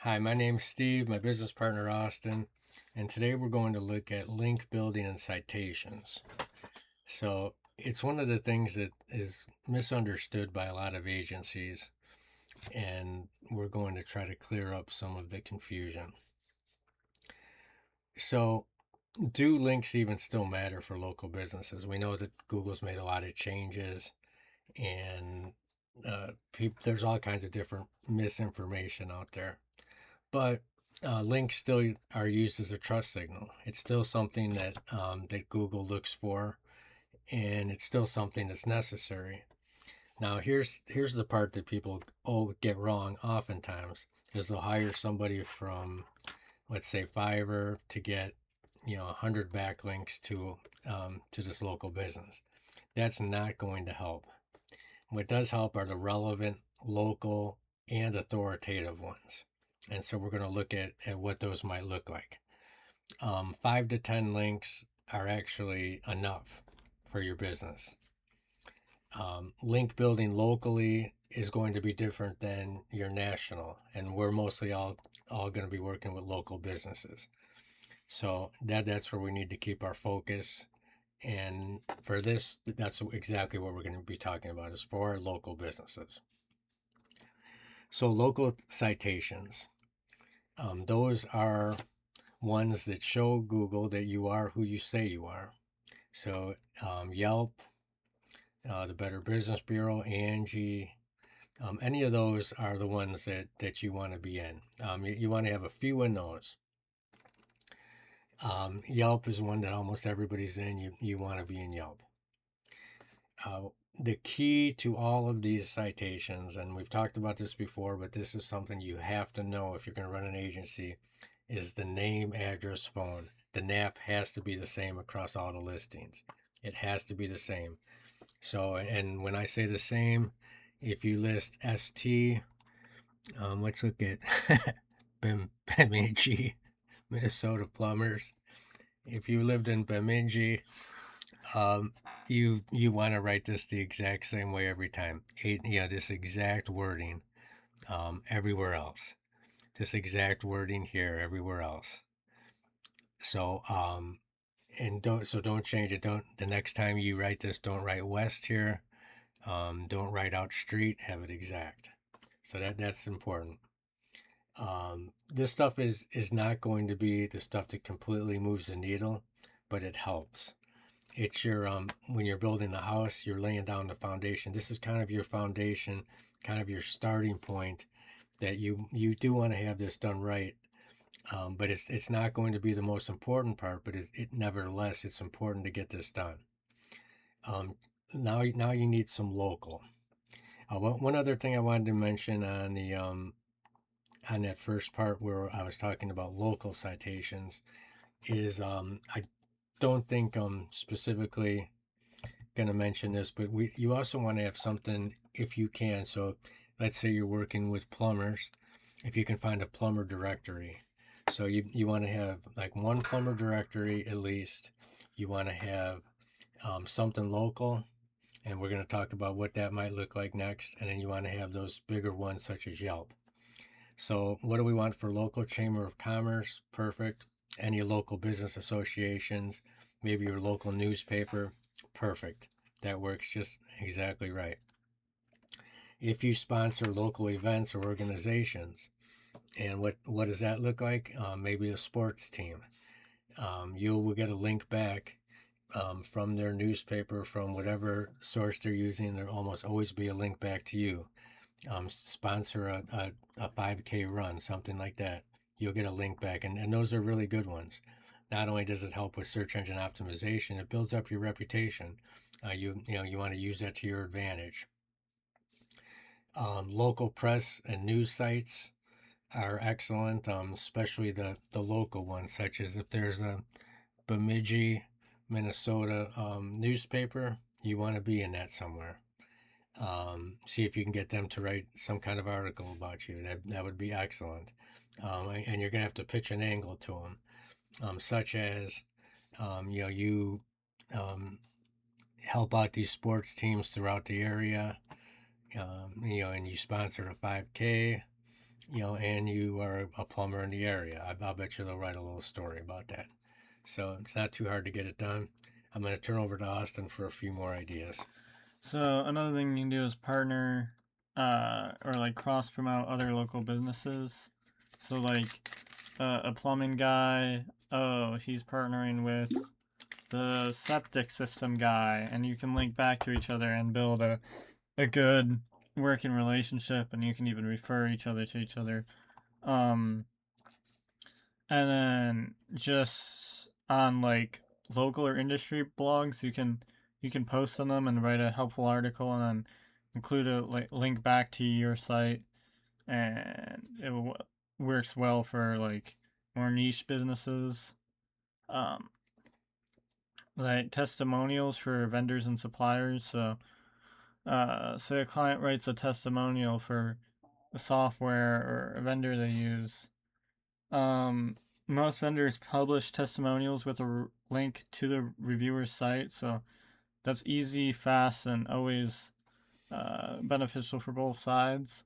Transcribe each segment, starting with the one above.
Hi, my name's Steve, my business partner Austin, and today we're going to look at link building and citations. So it's one of the things that is misunderstood by a lot of agencies, and we're going to try to clear up some of the confusion. So, do links even still matter for local businesses? We know that Google's made a lot of changes, and there's all kinds of different misinformation out there. But links still are used as a trust signal. It's still something that Google looks for, and it's still something that's necessary. Now, here's the part that people get wrong oftentimes is they'll hire somebody from, let's say, Fiverr to get 100 backlinks to this local business. That's not going to help. What does help are the relevant, local, and authoritative ones. And so we're going to look at what those might look like. 5 to 10 links are actually enough for your business. Link building locally is going to be different than your national, and we're mostly all going to be working with local businesses. So that's where we need to keep our focus. And for this, that's exactly what we're going to be talking about is for our local businesses. So local citations, those are ones that show Google that you are who you say you are. So Yelp, the Better Business Bureau, Angie, any of those are the ones that you want to be in. You want to have a few in those. Yelp is one that almost everybody's in. You want to be in Yelp. The key to all of these citations, and we've talked about this before, but this is something you have to know if you're going to run an agency, is the name, address, phone. The NAP has to be the same across all the listings. It has to be the same. So, and when I say the same, if you list ST, let's look at Bemidji, Minnesota plumbers. If you lived in Bemidji, you want to write this the exact same way every time. This exact wording, everywhere else. This exact wording here, everywhere else. So, and don't change it. Don't the next time you write this, don't write west here. Don't write out street. Have it exact. So that's important. This stuff is not going to be the stuff that completely moves the needle, but it helps. It's your when you're building the house, you're laying down the foundation. This is kind of your foundation, kind of your starting point that you do want to have this done right. But it's not going to be the most important part, but it nevertheless it's important to get this done. Now you need some local. One other thing I wanted to mention on the on that first part where I was talking about local citations is I don't think I'm specifically going to mention this, but you also want to have something if you can. So let's say you're working with plumbers, if you can find a plumber directory. So you want to have like one plumber directory at least. You want to have something local, and we're going to talk about what that might look like next. And then you want to have those bigger ones such as Yelp. So what do we want for local chamber of commerce? Perfect. Any local business associations, maybe your local newspaper. Perfect. That works just exactly right. If you sponsor local events or organizations, and what does that look like? Maybe a sports team. You will get a link back from their newspaper, from whatever source they're using. There'll almost always be a link back to you. Sponsor a 5K run, something like that. You'll get a link back, and those are really good ones. Not only does it help with search engine optimization, it builds up your reputation. You want to use that to your advantage. Local press and news sites are excellent, especially the local ones, such as if there's a Bemidji, Minnesota newspaper, you want to be in that somewhere. See if you can get them to write some kind of article about you. That would be excellent. And you're going to have to pitch an angle to them, such as, you help out these sports teams throughout the area, and you sponsor a 5K. and you are a plumber in the area. I'll bet you they'll write a little story about that. So it's not too hard to get it done. I'm going to turn over to Austin for a few more ideas. So another thing you can do is partner or like cross promote other local businesses. So like a plumbing guy, oh, he's partnering with the septic system guy, and you can link back to each other and build a good working relationship, and you can even refer each other to each other. Um, and then just on like local or industry blogs, you can post on them and write a helpful article, and then include a like link back to your site, and works well for like more niche businesses. Um, like testimonials for vendors and suppliers. So, say a client writes a testimonial for a software or a vendor they use. Um, Most vendors publish testimonials with a link to the reviewer's site, so that's easy, fast, and always beneficial for both sides.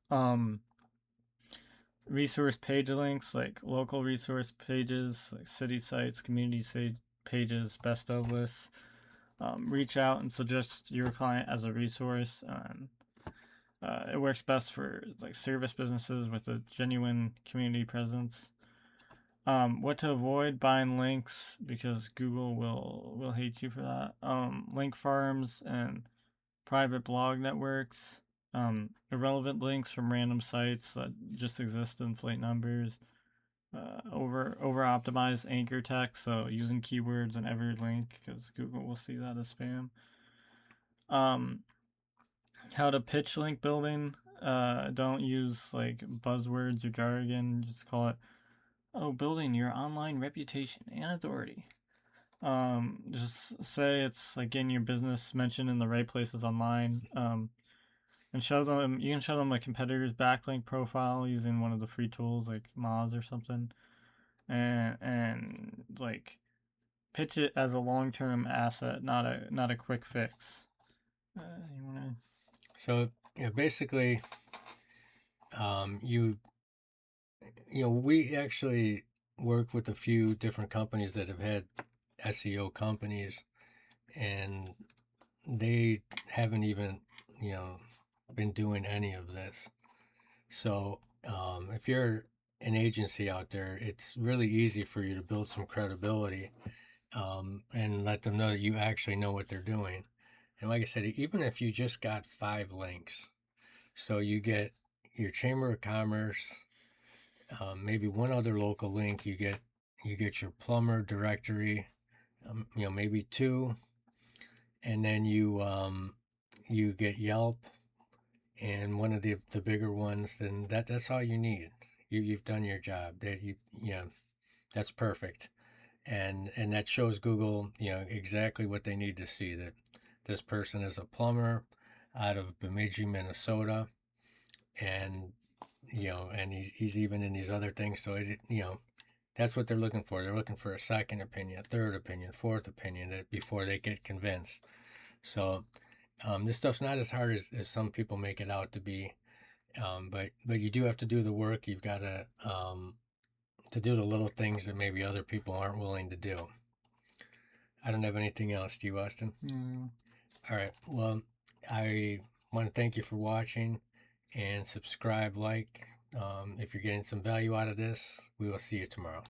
Resource page links, like local resource pages, like city sites, community pages, best of lists. Reach out and suggest your client as a resource. And it works best for like service businesses with a genuine community presence. What to avoid: buying links, because Google will hate you for that. Link farms and private blog networks. Irrelevant links from random sites that just exist to inflate numbers. Over optimize anchor text, so using keywords in every link, because Google will see that as spam. Um, how to pitch link building. Don't use like buzzwords or jargon. Just call it, oh, building your online reputation and authority. Just say it's like getting your business mentioned in the right places online. And show them, you can show them a competitor's backlink profile using one of the free tools like Moz or something, and like pitch it as a long term asset, not a quick fix. You wanna? So basically, we actually work with a few different companies that have had SEO companies, and they haven't even you know been doing any of this. So if you're an agency out there, it's really easy for you to build some credibility, and let them know that you actually know what they're doing. And like I said, even if you just got 5 links, so you get your Chamber of Commerce, maybe one other local link, you get your plumber directory, maybe two, and then you get Yelp and one of the bigger ones. Then that's all you need. You've done your job. That that's perfect. And that shows Google exactly what they need to see, that this person is a plumber out of Bemidji, Minnesota, and and he's even in these other things. So that's what they're looking for. They're looking for a second opinion, a third opinion, fourth opinion before they get convinced. So this stuff's not as hard as some people make it out to be. But you do have to do the work. You've got to do the little things that maybe other people aren't willing to do. I don't have anything else. Do you, Austin? Mm. All right. Well, I want to thank you for watching, and subscribe, like. If you're getting some value out of this, we will see you tomorrow.